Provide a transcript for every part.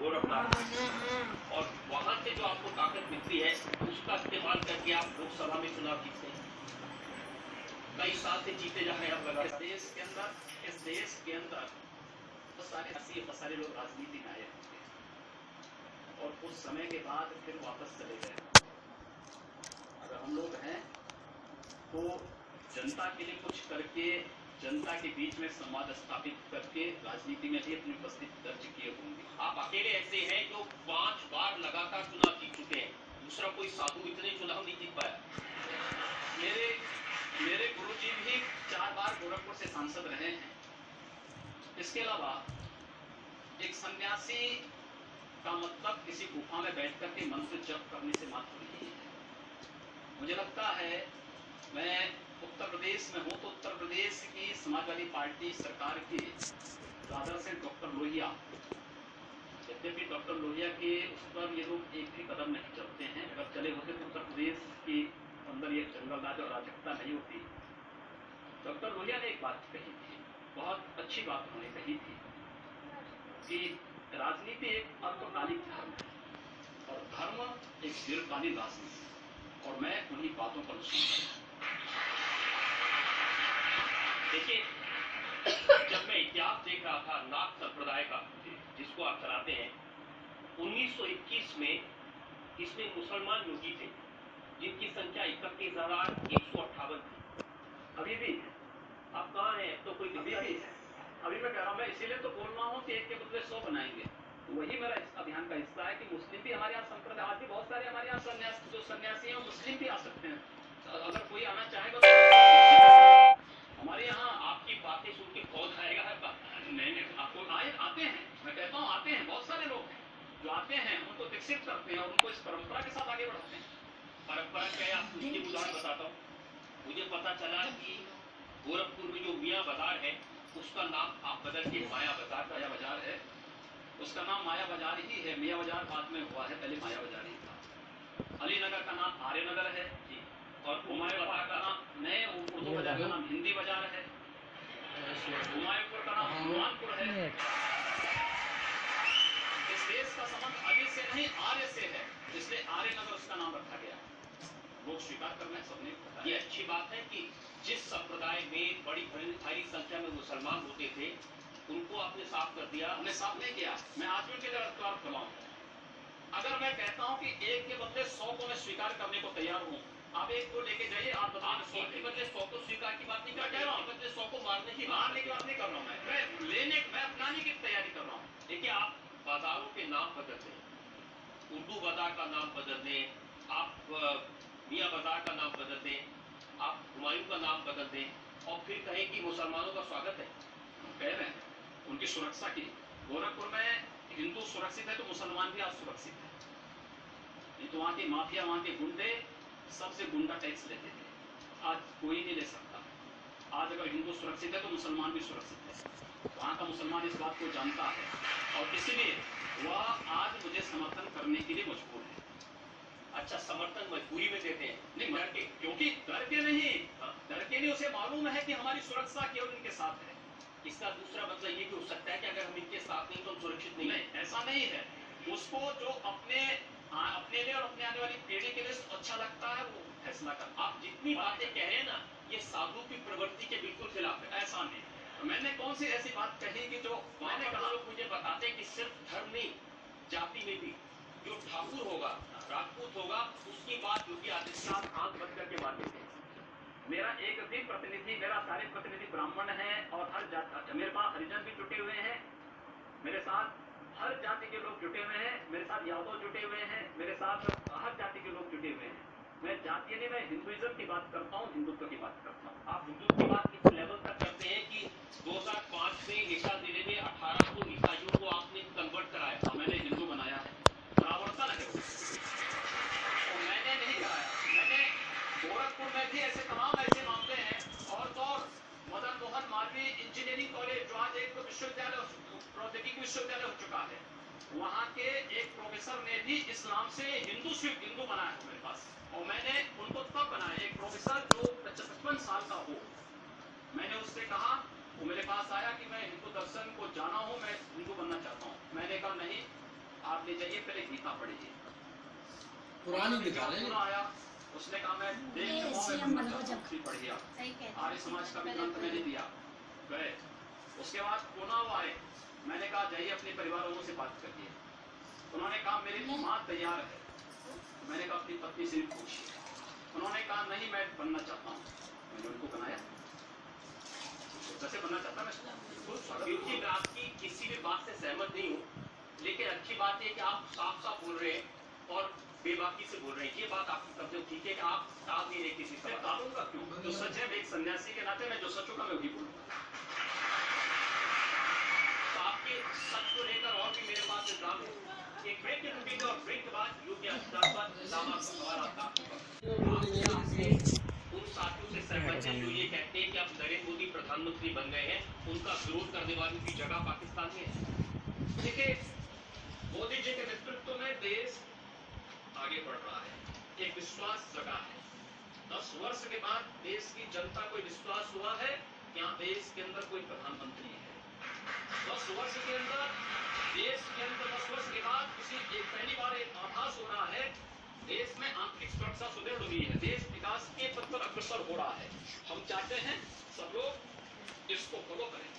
गोरखनाथ, और वहां से जो आपको ताकत मिलती है उसका इस्तेमाल करके आप लोकसभा में चुनाव जीतते हैं। कई साल से जीते जा रहे हैं आप लगातार। इस देश के अंदर बहुत सारे लोग राजनीति में आए और कुछ समय के बाद फिर वापस चले गए। अगर हम लोग हैं तो जनता के लिए कुछ करके, जनता के बीच में संवाद स्थापित करके राजनीति में भी अपनी उपस्थिति दर्ज किए होंगे। आप अकेले ऐसे हैं जो 5 बार लगातार चुनाव जीत चुके हैं, दूसरा कोई साधु इतने चुनाव नहीं जीत पाया। मेरे गुरुजी भी 4 बार गोरखपुर से सांसद रहे हैं। इसके अलावा एक सन्यासी का मतलब किसी गुफा में बैठ करके मंत्र जप करने से मात्र नहीं है। मुझे लगता है, मैं उत्तर प्रदेश में हूं तो उत्तर प्रदेश की समाजवादी पार्टी सरकार के दादर से डॉक्टर लोहिया, यद्यपि डॉक्टर लोहिया के उस पर ये लोग एक भी कदम नहीं चलते हैं, अगर चले होते तो उत्तर प्रदेश के अंदर ये जंगलराज और अराजकता नहीं होती। डॉक्टर लोहिया ने एक बात कही थी, बहुत अच्छी बात उन्होंने कही थी कि राजनीति एक अल्पकालिक धर्म है और धर्म एक दीर्घकालीन राजनीति, और मैं उन्हीं बातों पर देखिए, जब मैं इतिहास देख रहा था नाथ संप्रदाय का, जिसको आप चलाते हैं, 1921 में इसमें मुसलमान योगी थे जिनकी संख्या 31,158 थी। अभी भी आप कहाँ हैं? तो कोई अभी भी है। अभी मैं कह रहा हूँ, मैं इसीलिए तो बोल रहा हूँ कि एक के बदले 100 बनाएंगे। वही मेरा इस अभियान का हिस्सा है कि मुस्लिम भी हमारे यहाँ संप्रदाय, आज भी बहुत सारे हमारे यहाँ सन्यासी हैं, मुस्लिम भी आ सकते हैं। अगर कोई आना चाहेगा तो हमारे यहाँ आपकी बातें सुन के बहुत आएगा। नहीं, आपको आते हैं, मैं कहता हूँ आते हैं, बहुत सारे लोग हैं जो आते हैं, उनको विकसित करते हैं और उनको इस परंपरा के साथ आगे बढ़ाते हैं। परंपरा क्या है, आपको उसकी उदाहरण बताता हूँ। मुझे पता चला कि गोरखपुर में जो मियाँ बाजार है उसका नाम आप बदल के माया बाजार है। उसका नाम माया बाजार ही है, मियाँ बाजार बाद में हुआ है, पहले माया बाजार ही था। अलीनगर का नाम आर्यनगर है जी, और हुमायूंपुर का नाम नए उर्दू बाजार का नाम हिंदी बाजार है, हुमायूंपुर का नाम हनुमानपुर है। इस देश का संबंध अली से नहीं आर्य से है, इसलिए आर्यनगर उसका नाम रखा गया। लोग स्वीकार करना है, सबने। ये अच्छी बात है कि जिस संप्रदाय में बड़ी भारी संख्या में मुसलमान होते थे उनको आपने साफ कर दिया। हमने साफ नहीं किया, मैं आज भी उनके लिए खड़ा हूं। अगर मैं कहता हूं कि एक के बदले 100 को मैं स्वीकार करने को तैयार हूं, आप एक को लेके जाइए, आप बताओ 100 के बदले 100 को स्वीकार की बात नहीं कर रहा हूं, बदले 100 को मारने की बात नहीं कर रहा हूं। मैं अपनाने की तैयारी कर रहा हूं। देखिए, आप बाजारों के नाम बदल दें, उर्दू बाजार का नाम बदल दें, आप मियाँ बाजार का नाम बदल दें, आप हुमायूं का नाम बदल दें और फिर कहें कि मुसलमानों का स्वागत है। कह रहे हैं उनकी सुरक्षा की। गोरखपुर में हिंदू सुरक्षित है तो मुसलमान भी आज सुरक्षित है। नहीं तो वहाँ की माफिया, वहाँ के गुंडे सबसे गुंडा टैक्स लेते थे, आज कोई नहीं ले सकता। आज अगर हिंदू सुरक्षित है तो मुसलमान भी सुरक्षित है। वहाँ का मुसलमान इस बात को जानता है और इसलिए वह आज मुझे समर्थन करने के लिए मजबूर है। अच्छा, समर्थन मजबूरी में देते हैं, नहीं डर के, क्योंकि डर के नहीं, उसे मालूम है कि हमारी सुरक्षा केवल इनके साथ है। इसका दूसरा मतलब ये भी हो सकता है कि अगर हम इनके साथ नहीं तो हम सुरक्षित नहीं है। ऐसा नहीं है, उसको जो अपने लिए और अपने आने वाली पीढ़ी के लिए अच्छा लगता है वो फैसला कर। आप जितनी बातें कह रहे हैं ना, ये साधु की प्रवृत्ति के बिल्कुल खिलाफ है। ऐसा नहीं, तो मैंने कौन सी ऐसी बात कही कि जो मैंने कहा। लोग मुझे बताते हैं कि सिर्फ धर्म नहीं, जाति में भी जो ठाकुर होगा, राजपूत होगा, उसकी बात योगी आदित्यनाथ आंख बंद करके मान लेते हैं। मेरा एक भी प्रतिनिधि, मेरा सारे प्रतिनिधि ब्राह्मण हैं और हर जाति, मेरे पास हरिजन भी जुटे हुए हैं, मेरे साथ हर जाति के लोग जुटे हुए हैं, मेरे साथ यादव जुटे हुए हैं, मेरे साथ हर जाति के लोग जुटे हुए हैं। मैं जातीय नहीं, मैं हिंदुइज्म की बात करता हूँ, हिंदुत्व की बात करता हूँ। आप हिंदुत्व की बात किस लेवल तक करते हैं कि 2005 में एटा जिले में 18 को ईसाइयों को आपने कन्वर्ट कराया था, मैंने हिंदू बनाया है, बराबर था ना? तो मैंने नहीं कराया, मैंने गोरखपुर में भी ऐसे तमाम ऐसे मामले हैं। और तो मदन मोहन मालवीय इंजीनियरिंग कॉलेज जो आज एक विश्वविद्यालय, प्रौद्योगिकी विश्वविद्यालय हो चुका है, वहाँ के एक प्रोफेसर ने भी इस्लाम से हिंदू सिर्फ हिंदू बनाया है मेरे पास, और मैंने उनको तब बनाया। एक प्रोफेसर जो 55 साल का हो, मैंने उससे कहा, वो मेरे पास आया कि मैं हिंदू दर्शन को जाना हूँ, मैं हिंदू बनना चाहता हूँ। मैंने कहा नहीं, आप ले जाइए, पहले गीता पढ़िए। पुरानी दिखा रहे हैं। आया, उसने कहा मैं देश के पढ़िए आप, आर्य समाज का भी ग्रंथ मैंने दिया, गए। उसके बाद चुनाव आए, मैंने कहा जाइए अपने परिवार वालों से बात करिए। उन्होंने कहा मेरी माँ तैयार है, मैंने कहा अपनी पत्नी से भी पूछिए। उन्होंने कहा नहीं मैं बनना चाहता हूँ, मैंने उनको बनाया, जैसे बनना चाहता मैं। क्योंकि मैं आपकी किसी भी बात से सहमत नहीं हूँ, लेकिन अच्छी बात है कि आप साफ साफ बोल रहे हैं और बेबाकी से बोल रहे हैं। ये बात आपकी तब जो ठीक है कि आप टाल नहीं रहे किसी से। टालूंगा क्यों? जो सच है, मैं एक सन्यासी के नाते मैं जो सच होगा मैं वही बोलूंगा। तो आपके सच को लेकर और भी मेरे पास इल्जाम है। एक ब्रेक के रुकेंगे और ब्रेक के बाद योगी आदित्यनाथ पर इल्जाम सवाल आता है। उन साथियों से सहमत है जो ये कहते हैं कि अब नरेंद्र मोदी प्रधानमंत्री बन गए हैं, उनका विरोध करने वालों की जगह पाकिस्तान में है। देखिए, मोदी जी के नेतृत्व में देश आगे बढ़ रहा है, एक विश्वास जगा है। 10 वर्ष के बाद देश की जनता को विश्वास हुआ है कि यहाँ देश के अंदर कोई प्रधानमंत्री है। 10 वर्ष के अंदर देश के अंदर 10 वर्ष के बाद पहली बार एक आभास हो रहा है, देश में आंतरिक सुरक्षा सुदृढ़ हुई है, देश विकास के पथ पर अग्रसर हो रहा है। हम चाहते हैं सब लोग इसको फॉलो करें,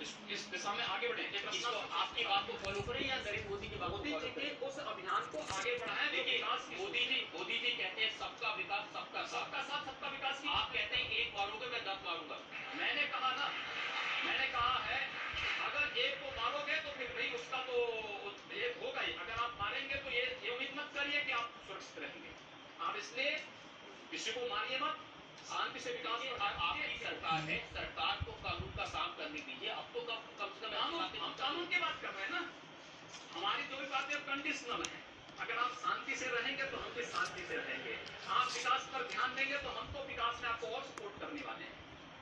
इस दिशा में आगे बढ़े। इसको आपकी बात को फॉलो करें या नरेंद्र मोदी की बात? मोदी जी के उस अभियान को आगे बढ़ाएं। देखिए, मोदी जी कहते हैं सबका विकास सबका साथ सबका विकास। आप कहते हैं एक मारोगे मैं 10 मारूंगा। मैंने कहा ना, मैंने कहा है अगर एक को मारोगे तो फिर भाई उसका तो एक होगा ही, अगर आप मारेंगे तो ये उम्मीद मत करिए कि आप सुरक्षित रहेंगे। आप इसलिए किसी को मारिए मत, शांति से विकास। आपकी सरकार है, सरकार को कानून का काम करने दीजिए। अब तो कम से कम हम कानून की बात कर रहे हैं ना, हमारी जो भी बातें कंडीशनल है। अगर आप शांति से रहेंगे तो हम भी शांति से रहेंगे, आप विकास पर ध्यान देंगे तो हम तो विकास में आपको और सपोर्ट करने वाले हैं।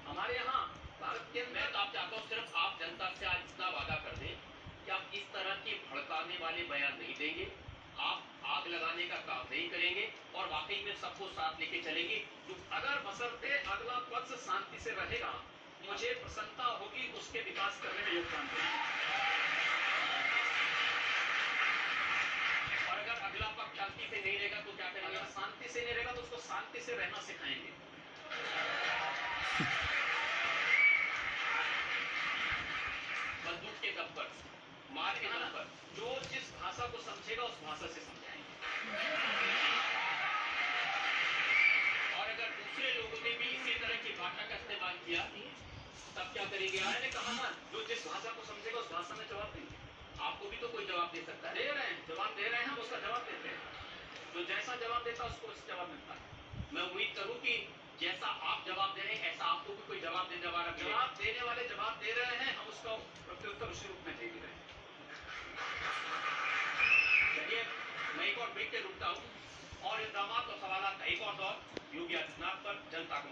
हमारे यहाँ भारत के मैं तो आप चाहता हूँ सिर्फ आप जनता से आज इतना वादा कर दें कि आप इस तरह के भड़काने वाले बयान नहीं देंगे, आप आग लगाने का काम नहीं करेंगे और वाकई में सबको साथ लेके चलेंगे। जो अगर बशर्ते अगला पक्ष शांति से रहेगा, मुझे प्रसन्नता होगी उसके विकास करने में योगदान देंगे। और अगर अगला पक्ष शांति से नहीं रहेगा तो क्या करेंगे? अगर शांति से नहीं रहेगा तो उसको शांति से रहना सिखाएंगे। बंदूक के दम पर, मार के दम पर, जो जिस भाषा को समझेगा उस भाषा से समझाएंगे। और अगर दूसरे लोगों ने भी इसी तरह की भाषा का इस्तेमाल किया तब क्या करेंगे? मैंने कहा ना, जो जिस भाषा को समझेगा उस भाषा में जवाब देंगे। आपको भी तो कोई जवाब दे सकता है। दे रहे हैं, जवाब दे रहे हैं, हम उसका जवाब देते हैं। जो जैसा जवाब देता है उसको जवाब मिलता है। मैं उम्मीद करूं कि जैसा आप जवाब दे रहे हैं ऐसा आपको भी कोई जवाब देने वाला, जवाब देने वाले जवाब दे रहे हैं, हम उसका प्रत्युत्तर उसी रूप में दे रहे हैं। चलिए, मैं एक और ब्रेक पे रुकता हूं और इल्जामात और सवाल का एक और दौर योगी आदित्यनाथ पर जनता को